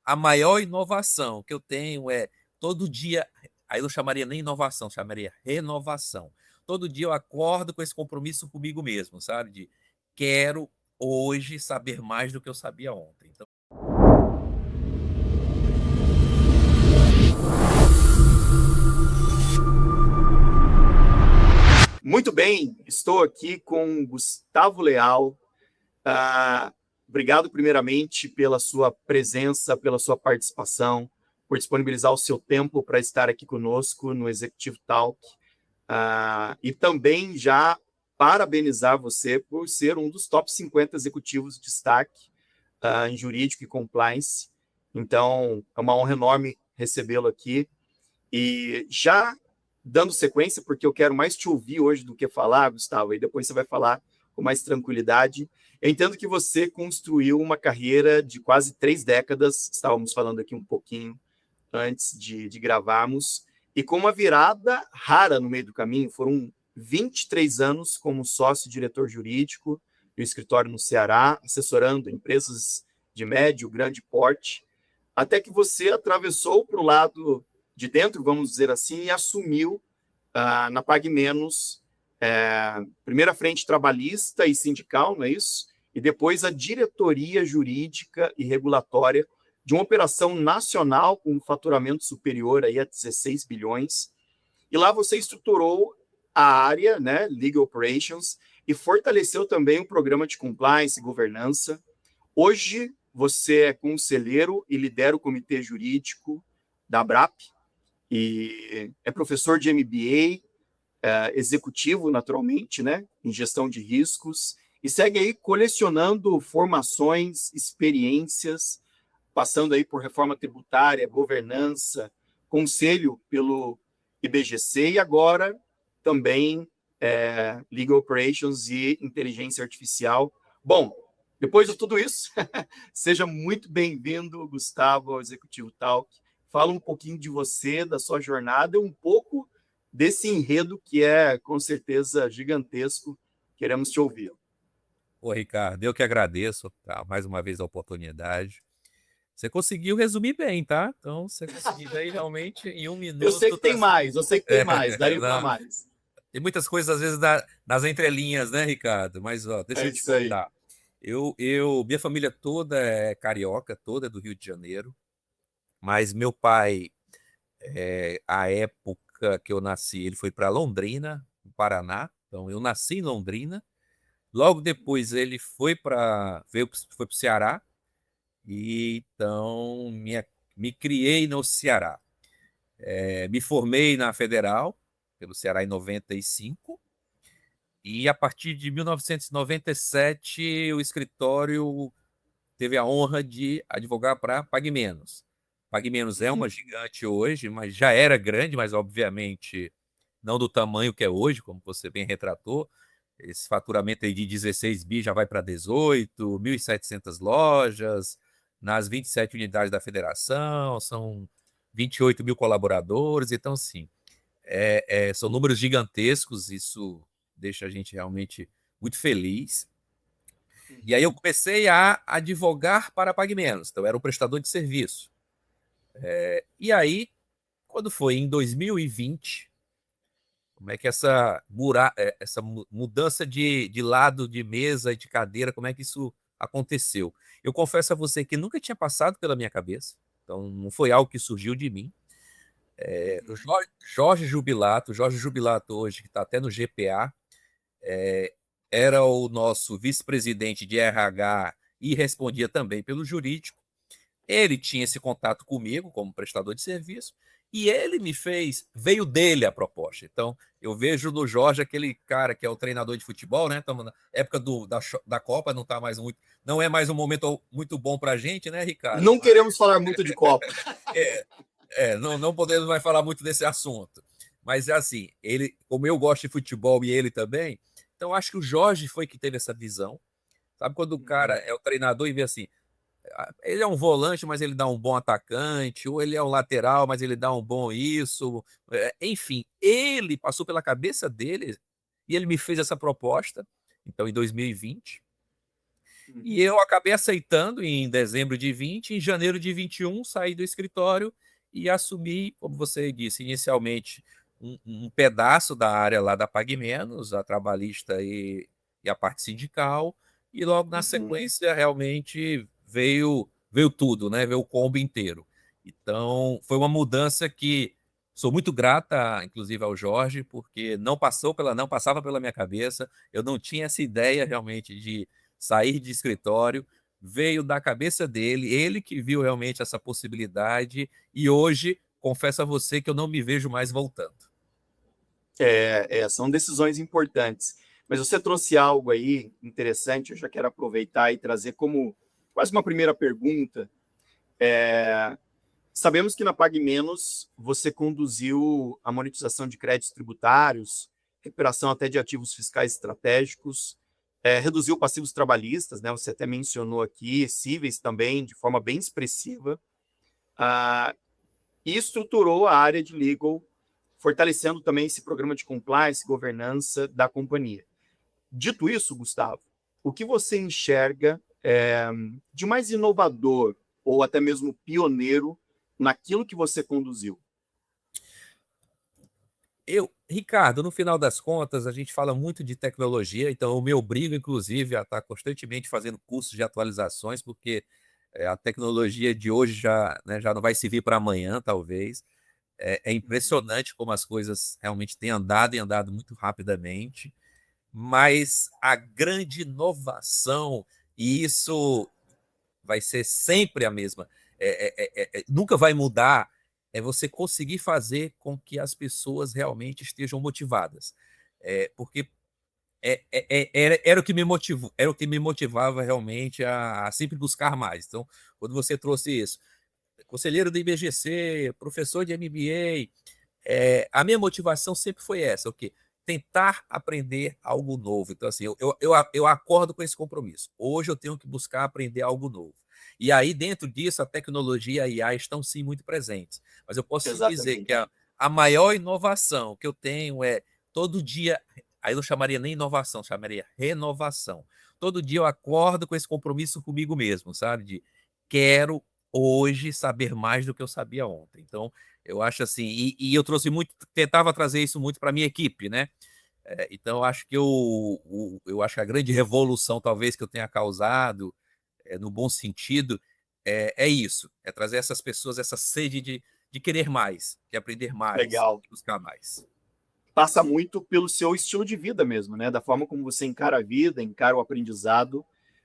a maior inovação que eu tenho é todo dia, aí eu não chamaria nem inovação, chamaria renovação. Todo dia eu acordo com esse compromisso comigo mesmo, sabe? De quero hoje saber mais do que eu sabia ontem. Então, Muito bem, estou aqui com Gustavo Leal. Ah, Obrigado, primeiramente, pela sua presença, pela sua participação, por disponibilizar o seu tempo para estar aqui conosco no Executive Talk. E também já parabenizar você por ser um dos top 50 executivos de destaque em jurídico e compliance. Então, é uma honra enorme recebê-lo aqui. E já dando sequência, porque eu quero mais te ouvir hoje do que falar, Gustavo, e depois você vai falar com mais tranquilidade. Eu entendo que você construiu uma carreira de quase 3 décadas, estávamos falando aqui um pouquinho antes de gravarmos, e com uma virada rara no meio do caminho. Foram 23 anos como sócio-diretor jurídico do escritório no Ceará, assessorando empresas de médio, grande porte, até que você atravessou para o lado de dentro, vamos dizer assim, e assumiu na Pague Menos, primeiro a frente trabalhista e sindical, não é isso? E depois a diretoria jurídica e regulatória de uma operação nacional com um faturamento superior aí a 16 bilhões. E lá você estruturou a área, né, Legal Operations, e fortaleceu também o programa de compliance e governança. Hoje você é conselheiro e lidera o comitê jurídico da ABRAP, e é professor de MBA, executivo, naturalmente, né, em gestão de riscos, e segue aí colecionando formações, experiências, passando aí por reforma tributária, governança, conselho pelo IBGC e agora também Legal Operations e inteligência artificial. Bom, depois de tudo isso, seja muito bem-vindo, Gustavo, ao Executivo Talk. Fala um pouquinho de você, da sua jornada, um pouco desse enredo que é, com certeza, gigantesco. Queremos te ouvir. pô, Ricardo, eu que agradeço, tá, mais uma vez a oportunidade. Você conseguiu resumir bem, tá? Então, você conseguiu aí realmente em um Eu sei minuto que tem mais, eu sei que tem mais, daria para não, mais. tem muitas coisas, às vezes, nas entrelinhas, né, Ricardo? Mas, ó, deixa É eu te isso aí. contar. Minha família toda é carioca, toda é do Rio de Janeiro, mas meu pai, a época que eu nasci, ele foi para Londrina, no Paraná. Então, eu nasci em Londrina. Logo depois, ele foi para o Ceará. E então, me criei no Ceará. Me formei na Federal, pelo Ceará em 95. E a partir de 1997, o escritório teve a honra de advogar para Pague Menos. Pague Menos é uma gigante hoje, mas já era grande, mas obviamente não do tamanho que é hoje, como você bem retratou. Esse faturamento aí de 16 bi já vai para 18, 1.700 lojas, nas 27 unidades da federação, são 28 mil colaboradores. Então, sim, são números gigantescos, isso deixa a gente realmente muito feliz. E aí eu comecei a advogar para Pague Menos, então eu era um prestador de serviço. E aí, quando foi em 2020, como é que essa mudança de lado de mesa e de cadeira, como é que isso aconteceu? Eu confesso a você que nunca tinha passado pela minha cabeça, então não foi algo que surgiu de mim. O Jorge Jubilato hoje, que está até no GPA, é, era o nosso vice-presidente de RH e respondia também pelo jurídico. Ele tinha esse contato comigo como prestador de serviço e ele veio dele a proposta. Então, eu vejo no Jorge aquele cara que é o treinador de futebol, né? Estamos na época da Copa, não é mais um momento muito bom para a gente, né, Ricardo? Não queremos falar muito de Copa. É, não podemos mais falar muito desse assunto. Mas é assim, ele, como eu gosto de futebol e ele também, então acho que o Jorge foi que teve essa visão. Sabe quando o cara é o treinador e vê assim, ele é um volante, mas ele dá um bom atacante, ou ele é um lateral, mas ele dá um bom isso. Enfim, ele passou pela cabeça dele e ele me fez essa proposta, então em 2020. E eu acabei aceitando em dezembro de 20, em janeiro de 21, saí do escritório e assumi, como você disse, inicialmente um pedaço da área lá da Pague Menos, a trabalhista e a parte sindical, e logo na sequência realmente veio tudo, né? Veio o combo inteiro. Então, foi uma mudança que sou muito grata, inclusive, ao Jorge, porque não passava pela minha cabeça, eu não tinha essa ideia realmente de sair de escritório, veio da cabeça dele, ele que viu realmente essa possibilidade, e hoje, confesso a você que eu não me vejo mais voltando. São decisões importantes. Mas você trouxe algo aí interessante, eu já quero aproveitar e trazer como quase uma primeira pergunta. Sabemos que na Pague Menos você conduziu a monetização de créditos tributários, recuperação até de ativos fiscais estratégicos, reduziu passivos trabalhistas, né? Você até mencionou aqui, cíveis também, de forma bem expressiva, e estruturou a área de legal, fortalecendo também esse programa de compliance e governança da companhia. Dito isso, Gustavo, o que você enxerga de mais inovador ou até mesmo pioneiro naquilo que você conduziu? Ricardo, no final das contas, a gente fala muito de tecnologia, então eu me obrigo, inclusive, a estar constantemente fazendo cursos de atualizações, porque a tecnologia de hoje já, né, já não vai servir para amanhã, talvez. É impressionante como as coisas realmente têm andado e andado muito rapidamente, mas a grande inovação, e isso vai ser sempre a mesma, nunca vai mudar, é você conseguir fazer com que as pessoas realmente estejam motivadas. Porque era o que me motivou, era o que me motivava realmente a sempre buscar mais. Então, quando você trouxe isso, conselheiro do IBGC, professor de MBA, a minha motivação sempre foi essa, o quê? Tentar aprender algo novo. Então, assim, eu acordo com esse compromisso. Hoje eu tenho que buscar aprender algo novo. E aí, dentro disso, a tecnologia e a AI estão sim muito presentes. Mas eu posso te dizer que Exatamente. a maior inovação que eu tenho é todo dia, aí eu não chamaria nem inovação, chamaria renovação. Todo dia eu acordo com esse compromisso comigo mesmo, sabe? De quero hoje saber mais do que eu sabia ontem. Então, eu acho assim, e eu trouxe muito, tentava trazer isso muito para minha equipe, né? Então, eu acho que eu acho que a grande revolução, talvez, que eu tenha causado, no bom sentido, é isso, é trazer essas pessoas essa sede de querer mais, de aprender mais, Legal. de buscar mais. Passa muito pelo seu estilo de vida mesmo, né? Da forma como você encara a vida, encara o aprendizado.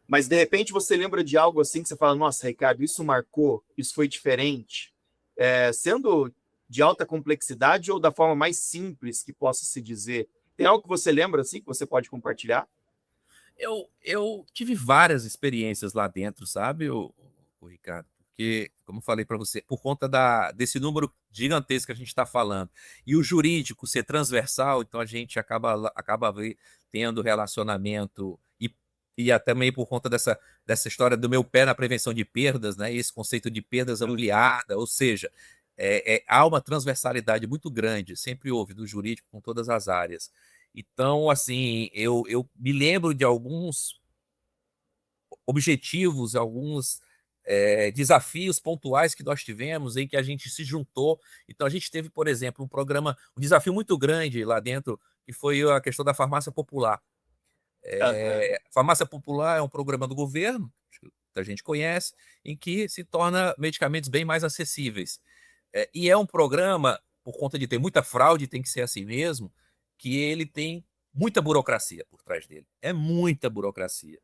Mas de repente você lembra de algo assim que você fala: nossa, Ricardo, isso marcou, isso foi diferente. Sendo de alta complexidade ou da forma mais simples que possa se dizer. Tem algo que você lembra assim que você pode compartilhar? Eu tive várias experiências lá dentro, sabe, o Ricardo? Porque, como eu falei para você, por conta desse número gigantesco que a gente está falando, e o jurídico ser transversal, então a gente acaba tendo relacionamento, e até também por conta dessa história do meu pé na prevenção de perdas, né? Esse conceito de perdas ampliada, ou seja, há uma transversalidade muito grande, sempre houve, do jurídico com todas as áreas. Então, assim, eu me lembro de alguns objetivos, alguns desafios pontuais que nós tivemos em que a gente se juntou. Então, a gente teve, por exemplo, um desafio muito grande lá dentro, que foi a questão da farmácia popular. Aham. Farmácia popular é um programa do governo, que a gente conhece, em que se torna medicamentos bem mais acessíveis. E é um programa, por conta de ter muita fraude, tem que ser assim mesmo, que ele tem muita burocracia por trás dele. É muita burocracia.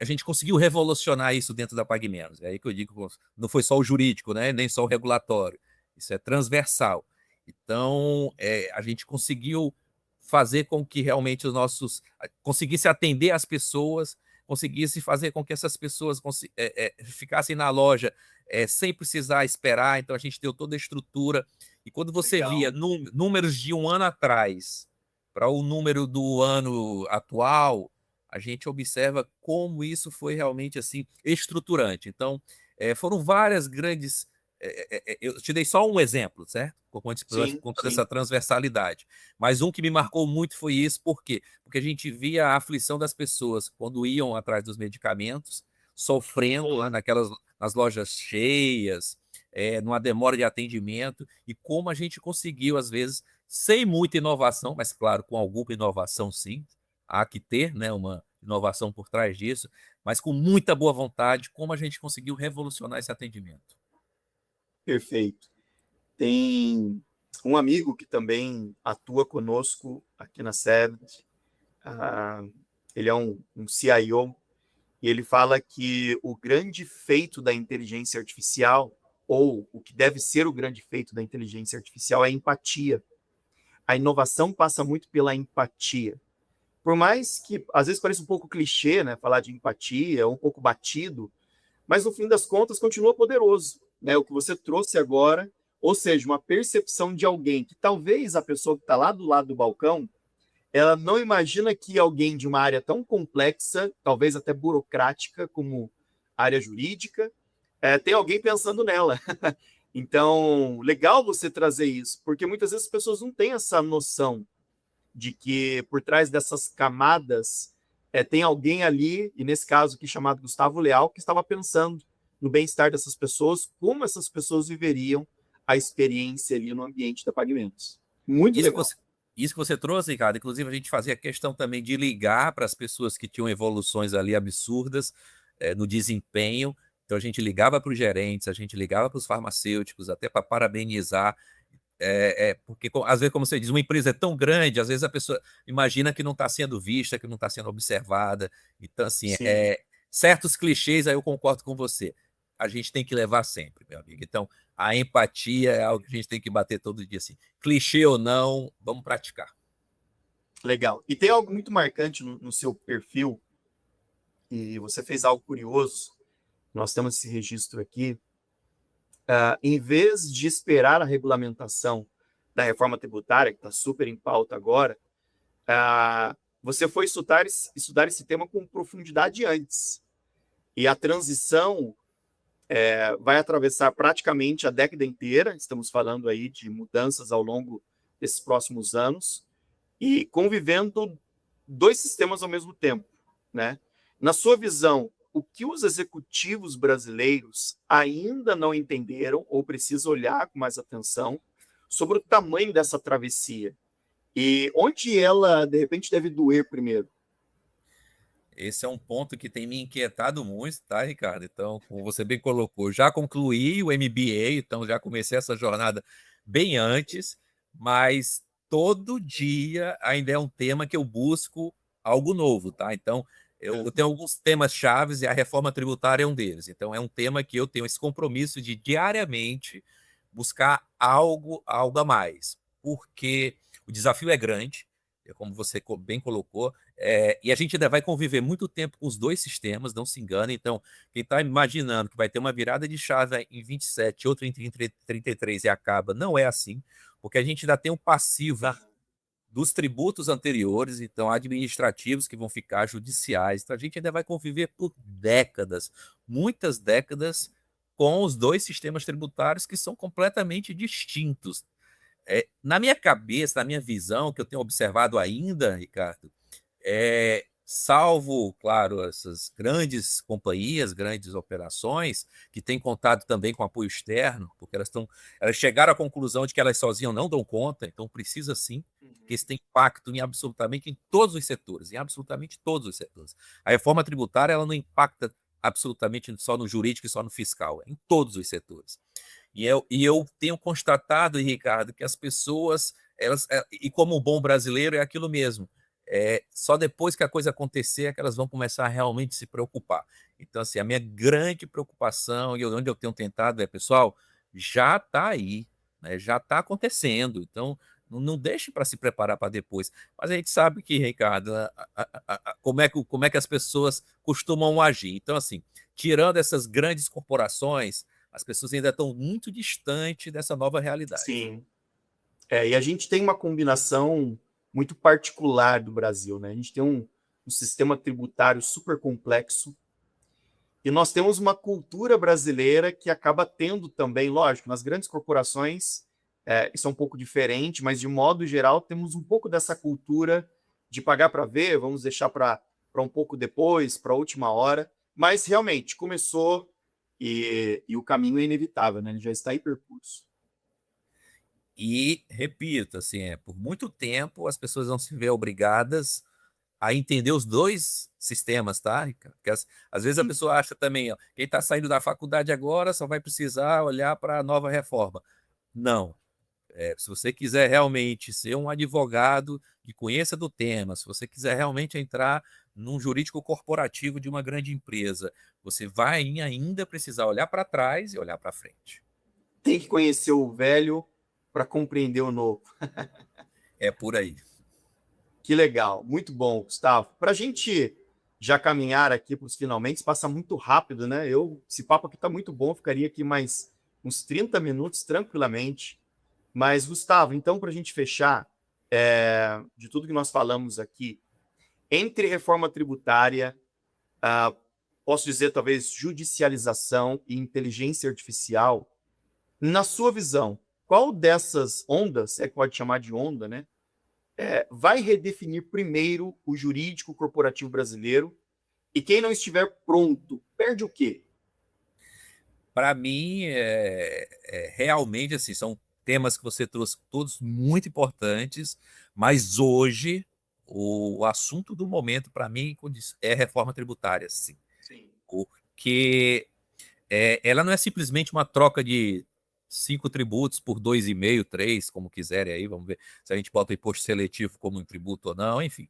A gente conseguiu revolucionar isso dentro da PagMenos. É aí que eu digo que não foi só o jurídico, né? Nem só o regulatório. Isso é transversal. Então, a gente conseguiu fazer com que realmente os nossos. Conseguisse atender as pessoas, conseguisse fazer com que essas pessoas ficassem na loja sem precisar esperar. Então, a gente deu toda a estrutura. E quando você via Legal. números de um ano atrás para o número do ano atual, a gente observa como isso foi realmente assim estruturante. Então, foram várias grandes eu te dei só um exemplo, certo? Por Sim, conta dessa sim. transversalidade. Mas um que me marcou muito foi isso, por quê? Porque a gente via a aflição das pessoas quando iam atrás dos medicamentos, sofrendo lá nas lojas cheias, numa demora de atendimento, e como a gente conseguiu, às vezes, sem muita inovação, mas claro, com alguma inovação sim, há que ter, né, uma inovação por trás disso, mas com muita boa vontade, como a gente conseguiu revolucionar esse atendimento. Perfeito. Tem um amigo que também atua conosco aqui na SEVT. Ele é um CIO, e ele fala que o grande feito da inteligência artificial, ou o que deve ser o grande feito da inteligência artificial, é a empatia. A inovação passa muito pela empatia. Por mais que às vezes pareça um pouco clichê, né, falar de empatia, um pouco batido, mas no fim das contas continua poderoso, né? O que você trouxe agora, ou seja, uma percepção de alguém que talvez a pessoa que está lá do lado do balcão, ela não imagina que alguém de uma área tão complexa, talvez até burocrática como a área jurídica, tem alguém pensando nela. Então, legal você trazer isso, porque muitas vezes as pessoas não têm essa noção de que por trás dessas camadas tem alguém ali, e nesse caso aqui chamado Gustavo Leal, que estava pensando no bem-estar dessas pessoas, como essas pessoas viveriam a experiência ali no ambiente da Pagamentos. Muito Isso que legal. você, isso que você trouxe, Ricardo, inclusive a gente fazia questão também de ligar para as pessoas que tinham evoluções ali absurdas no desempenho. Então a gente ligava para os gerentes, a gente ligava para os farmacêuticos, até para parabenizar. Porque, às vezes, como você diz, uma empresa é tão grande, às vezes a pessoa imagina que não está sendo vista, que não está sendo observada. Então, assim, Sim, certos clichês, aí eu concordo com você. A gente tem que levar sempre, meu amigo. Então, a empatia é algo que a gente tem que bater todo dia, assim. Clichê ou não, vamos praticar. legal. E tem algo muito marcante no seu perfil, e você fez algo curioso. Nós temos esse registro aqui. Em vez de esperar a regulamentação da reforma tributária, que está super em pauta agora, você foi estudar esse tema com profundidade antes. E a transição vai atravessar praticamente a década inteira, estamos falando aí de mudanças ao longo desses próximos anos, e convivendo dois sistemas ao mesmo tempo, né? Na sua visão, o que os executivos brasileiros ainda não entenderam ou precisam olhar com mais atenção sobre o tamanho dessa travessia e onde ela, de repente, deve doer primeiro? Esse é um ponto que tem me inquietado muito, tá, Ricardo? Então, como você bem colocou, já concluí o MBA, então já comecei essa jornada bem antes, mas todo dia ainda é um tema que eu busco algo novo, tá? Então, eu tenho alguns temas chaves e a reforma tributária é um deles. Então, é um tema que eu tenho esse compromisso de diariamente buscar algo a mais, porque o desafio é grande, como você bem colocou, e a gente ainda vai conviver muito tempo com os dois sistemas, não se engane. Então, quem está imaginando que vai ter uma virada de chave em 27, outra em 33 e acaba, não é assim, porque a gente ainda tem um passivo Ah, dos tributos anteriores, então administrativos que vão ficar, judiciais. Então, a gente ainda vai conviver por décadas, muitas décadas, com os dois sistemas tributários que são completamente distintos. Na minha cabeça, na minha visão, que eu tenho observado ainda, Ricardo, salvo, claro, essas grandes companhias, grandes operações, que têm contado também com apoio externo, porque elas chegaram à conclusão de que elas sozinhas não dão conta, então precisa sim, que isso tem impacto em absolutamente em todos os setores, em absolutamente todos os setores. A reforma tributária ela não impacta absolutamente só no jurídico e só no fiscal, é em todos os setores. E eu tenho constatado, Ricardo, que as pessoas, e como um bom brasileiro, é aquilo mesmo. Só depois que a coisa acontecer é que elas vão começar a realmente se preocupar. Então, assim, a minha grande preocupação, e onde eu tenho tentado pessoal, já está aí, né, já está acontecendo. Então, não deixe para se preparar para depois. Mas a gente sabe que, Ricardo, como é que as pessoas costumam agir. Então, assim, tirando essas grandes corporações, as pessoas ainda estão muito distantes dessa nova realidade. sim. E a gente tem uma combinação muito particular do Brasil, né? A gente tem um sistema tributário super complexo E nós temos uma cultura brasileira que acaba tendo também, lógico, nas grandes corporações isso é um pouco diferente, mas de modo geral temos um pouco dessa cultura de pagar para ver, vamos deixar para um pouco depois, para a última hora, mas realmente começou e o caminho é inevitável, né? Ele já está em percurso. E, repito, assim, por muito tempo as pessoas vão se ver obrigadas a entender os dois sistemas, tá, Ricardo? Porque às vezes a pessoa acha também, ó, quem está saindo da faculdade agora só vai precisar olhar para a nova reforma. Não. Se você quiser realmente ser um advogado que conheça do tema, se você quiser realmente entrar num jurídico corporativo de uma grande empresa, você vai ainda precisar olhar para trás e olhar para frente. Tem que conhecer o velho para compreender o novo. É por aí. Que legal, muito bom, Gustavo. Para a gente já caminhar aqui para os finalmente, passa muito rápido, né? Esse papo aqui está muito bom, ficaria aqui mais uns 30 minutos tranquilamente. Mas, Gustavo, então, para a gente fechar, de tudo que nós falamos aqui, entre reforma tributária, posso dizer talvez judicialização e inteligência artificial, na sua visão, qual dessas ondas, é que pode chamar de onda, né? Vai redefinir primeiro o jurídico corporativo brasileiro e quem não estiver pronto, perde o quê? Para mim, realmente assim, são temas que você trouxe todos muito importantes, mas hoje o assunto do momento para mim é reforma tributária, sim. Sim. Porque ela não é simplesmente uma troca de 5 tributos por 2,5, 3, como quiserem aí, vamos ver se a gente bota o imposto seletivo como um tributo ou não, enfim.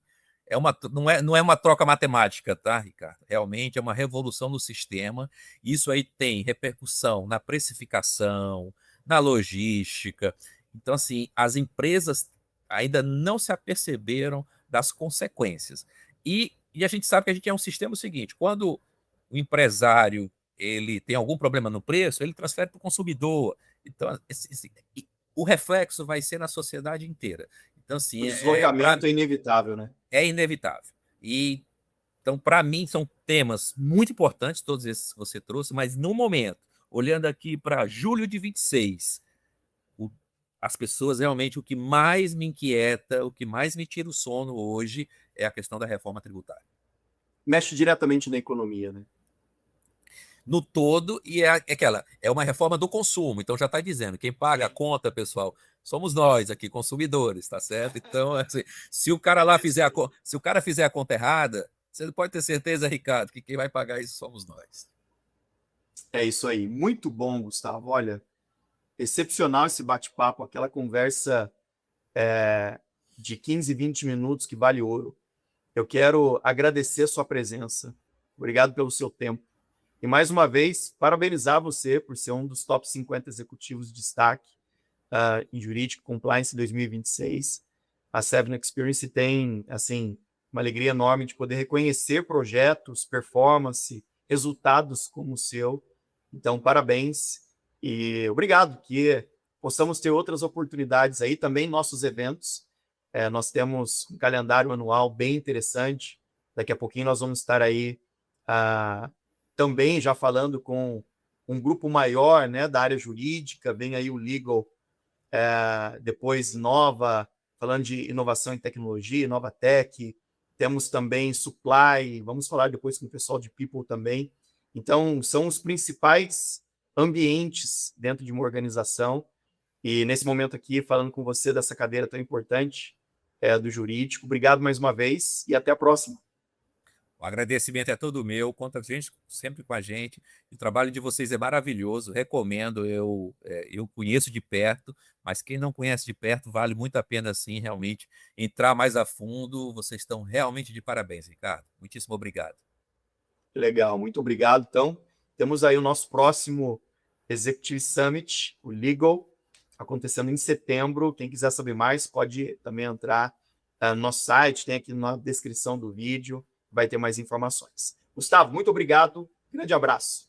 Não é uma troca matemática, tá, Ricardo? Realmente é uma revolução no sistema. Isso aí tem repercussão na precificação, na logística. Então, assim, as empresas ainda não se aperceberam das consequências. E a gente sabe que a gente é um sistema seguinte: quando o empresário ele tem algum problema no preço, ele transfere para o consumidor. Então, o reflexo vai ser na sociedade inteira. Então, O assim, deslocamento é inevitável, né? é inevitável. E então, para mim, são temas muito importantes, todos esses que você trouxe, mas no momento, olhando aqui para julho de 26, as pessoas realmente, o que mais me inquieta, o que mais me tira o sono hoje é a questão da reforma tributária. Mexe diretamente na economia, né? No todo, e é uma reforma do consumo, então já está dizendo, quem paga a conta, pessoal, somos nós aqui, consumidores, tá certo? Então, assim, se o cara lá se o cara fizer a conta errada, você pode ter certeza, Ricardo, que quem vai pagar isso somos nós. É isso aí. Muito bom, Gustavo. Olha, excepcional esse bate-papo, aquela conversa de 15, 20 minutos que vale ouro. Eu quero agradecer a sua presença. Obrigado pelo seu tempo. E, mais uma vez, parabenizar você por ser um dos top 50 executivos de destaque em Jurídico Compliance 2026. A Seven Experience tem, assim, uma alegria enorme de poder reconhecer projetos, performance, resultados como o seu. Então, parabéns e obrigado, que possamos ter outras oportunidades aí, também nossos eventos. Nós temos um calendário anual bem interessante. Daqui a pouquinho nós vamos estar aí também já falando com um grupo maior, né, da área jurídica. Vem aí o Legal, depois Nova, falando de inovação em tecnologia, Nova Tech. Temos também Supply, vamos falar depois com o pessoal de People também. Então, são os principais ambientes dentro de uma organização. E nesse momento aqui, falando com você dessa cadeira tão importante do jurídico. Obrigado mais uma vez e até a próxima. O agradecimento é todo meu, conta sempre com a gente. O trabalho de vocês é maravilhoso, recomendo. Eu conheço de perto, mas quem não conhece de perto, vale muito a pena, sim, realmente, entrar mais a fundo. Vocês estão realmente de parabéns, Ricardo. Muitíssimo obrigado. Legal, muito obrigado. Então, temos aí o nosso próximo Executive Summit, o Legal, acontecendo em setembro. Quem quiser saber mais, pode também entrar no nosso site, tem aqui na descrição do vídeo, vai ter mais informações. Gustavo, muito obrigado, grande abraço.